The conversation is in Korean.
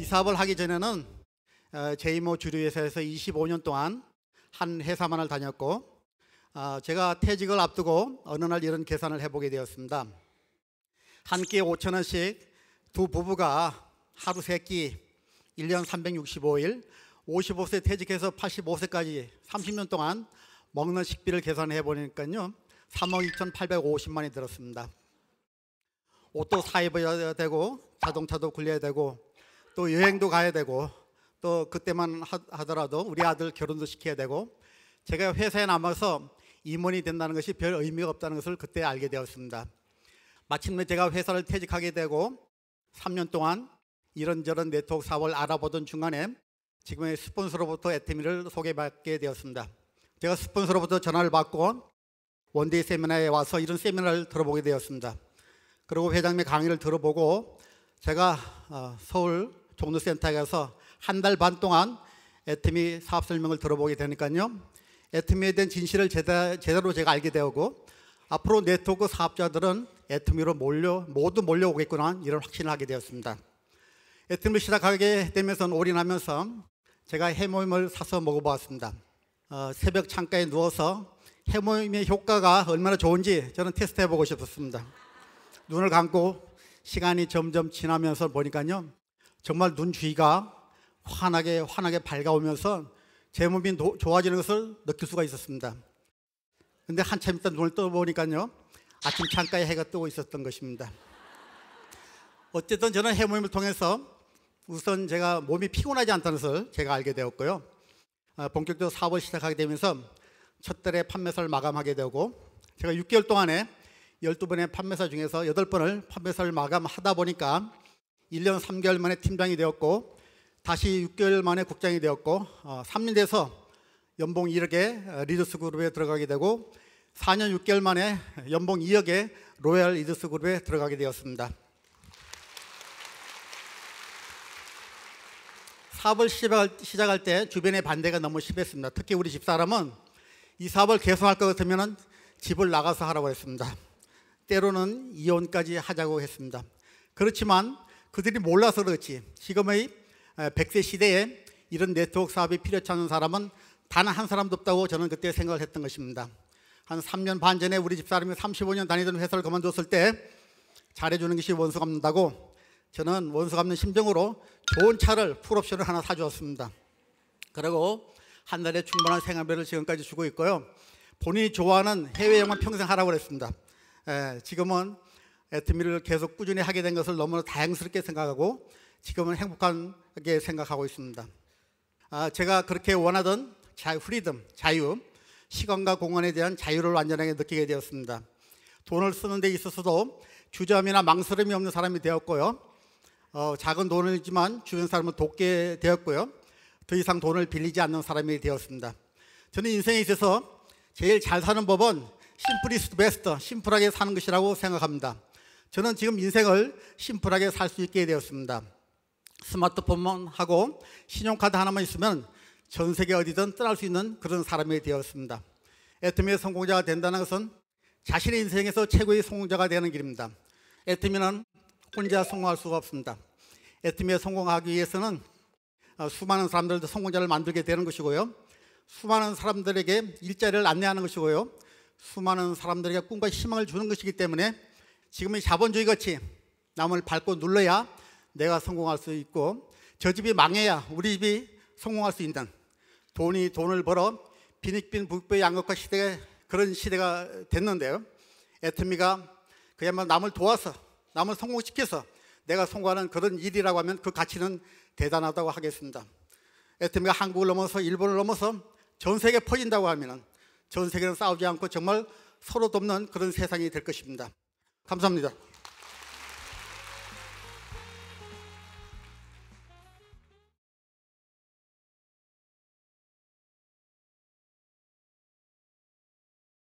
사업을 하기 전에는 제이모 주류회사에서 25년 동안 한 회사만을 다녔고, 제가 퇴직을 앞두고 어느 날 이런 계산을 해보게 되었습니다. 한 끼에 5,000원씩 두 부부가 하루 세 끼, 1년 365일, 55세 퇴직해서 85세까지 30년 동안 먹는 식비를 계산해 보니까요, 3억 2,850만이 들었습니다. 옷도 사 입어야 되고, 자동차도 굴려야 되고, 또 여행도 가야 되고, 또 그때만 하더라도 우리 아들 결혼도 시켜야 되고, 제가 회사에 남아서 임원이 된다는 것이 별 의미가 없다는 것을 그때 알게 되었습니다. 마침내 제가 회사를 퇴직하게 되고 3년 동안 이런저런 네트워크 사업을 알아보던 중간에 지금의 스폰서로부터 애터미를 소개받게 되었습니다. 제가 스폰서로부터 전화를 받고 원데이 세미나에 와서 이런 세미나를 들어보게 되었습니다. 그리고 회장님의 강의를 들어보고 제가 서울 종로센터에 가서 한 달 반 동안 애터미 사업 설명을 들어보게 되니까요, 애터미에 대한 진실을 제대로 제가 알게 되었고, 앞으로 네트워크 사업자들은 애터미로 모두 몰려오겠구나, 이런 확신을 하게 되었습니다. 애터미를 시작하게 되면서 올인하면서 제가 해모임을 사서 먹어보았습니다. 새벽 창가에 누워서 해모임의 효과가 얼마나 좋은지 저는 테스트해보고 싶었습니다. 눈을 감고 시간이 점점 지나면서 보니까요, 정말 눈 주위가 환하게 밝아오면서 제 몸이 좋아지는 것을 느낄 수가 있었습니다. 근데 한참 있다 눈을 떠보니까요, 아침 창가에 해가 뜨고 있었던 것입니다. 어쨌든 저는 해모임을 통해서 우선 제가 몸이 피곤하지 않다는 것을 제가 알게 되었고요, 본격적으로 사업을 시작하게 되면서 첫 달에 판매사를 마감하게 되고, 제가 6개월 동안에 12번의 판매사 중에서 8번을 판매사를 마감하다 보니까 1년 3개월 만에 팀장이 되었고, 다시 6개월 만에 국장이 되었고, 3년 돼서 연봉 1억에 리더스 그룹에 들어가게 되고, 4년 6개월 만에 연봉 2억에 로얄 리더스 그룹에 들어가게 되었습니다. 사업을 시작할 때 주변의 반대가 너무 심했습니다. 특히 우리 집사람은 이 사업을 계속할 것 같으면 집을 나가서 하라고 했습니다. 때로는 이혼까지 하자고 했습니다. 그렇지만 그들이 몰라서 그렇지, 지금의 100세 시대에 이런 네트워크 사업이 필요치 않은 사람은 단 한 사람도 없다고 저는 그때 생각을 했던 것입니다. 한 3년 반 전에 우리 집사람이 35년 다니던 회사를 그만뒀을 때 잘해주는 것이 원수 갚는다고, 저는 원수 갚는 심정으로 좋은 차를 풀옵션을 하나 사주었습니다. 그리고 한 달에 충분한 생활비를 지금까지 주고 있고요, 본인이 좋아하는 해외여행만 평생 하라고 그랬습니다. 지금은 애터미를 계속 꾸준히 하게 된 것을 너무나 다행스럽게 생각하고 지금은 행복하게 생각하고 있습니다. 제가 그렇게 원하던 자유, 시간과 공간에 대한 자유를 완전하게 느끼게 되었습니다. 돈을 쓰는 데 있어서도 주저함이나 망설임이 없는 사람이 되었고요, 작은 돈이지만 주변 사람을 돕게 되었고요, 더 이상 돈을 빌리지 않는 사람이 되었습니다. 저는 인생에 있어서 제일 잘 사는 법은 심플리스트 베스트, 심플하게 사는 것이라고 생각합니다. 저는 지금 인생을 심플하게 살 수 있게 되었습니다. 스마트폰만 하고 신용카드 하나만 있으면 전 세계 어디든 떠날 수 있는 그런 사람이 되었습니다. 애터미의 성공자가 된다는 것은 자신의 인생에서 최고의 성공자가 되는 길입니다. 애터미는 혼자 성공할 수가 없습니다. 애터미에 성공하기 위해서는 수많은 사람들도 성공자를 만들게 되는 것이고요, 수많은 사람들에게 일자리를 안내하는 것이고요, 수많은 사람들에게 꿈과 희망을 주는 것이기 때문에 지금의 자본주의 같이 남을 밟고 눌러야 내가 성공할 수 있고, 저 집이 망해야 우리 집이 성공할 수 있는, 돈을 벌어 빈익빈 부익부의 양극화 시대가, 그런 시대가 됐는데요, 애터미가 그야말로 남을 도와서 남을 성공시켜서 내가 성공하는 그런 일이라고 하면 그 가치는 대단하다고 하겠습니다. 애터미가 한국을 넘어서 일본을 넘어서 전 세계에 퍼진다고 하면 전 세계는 싸우지 않고 정말 서로 돕는 그런 세상이 될 것입니다. 감사합니다.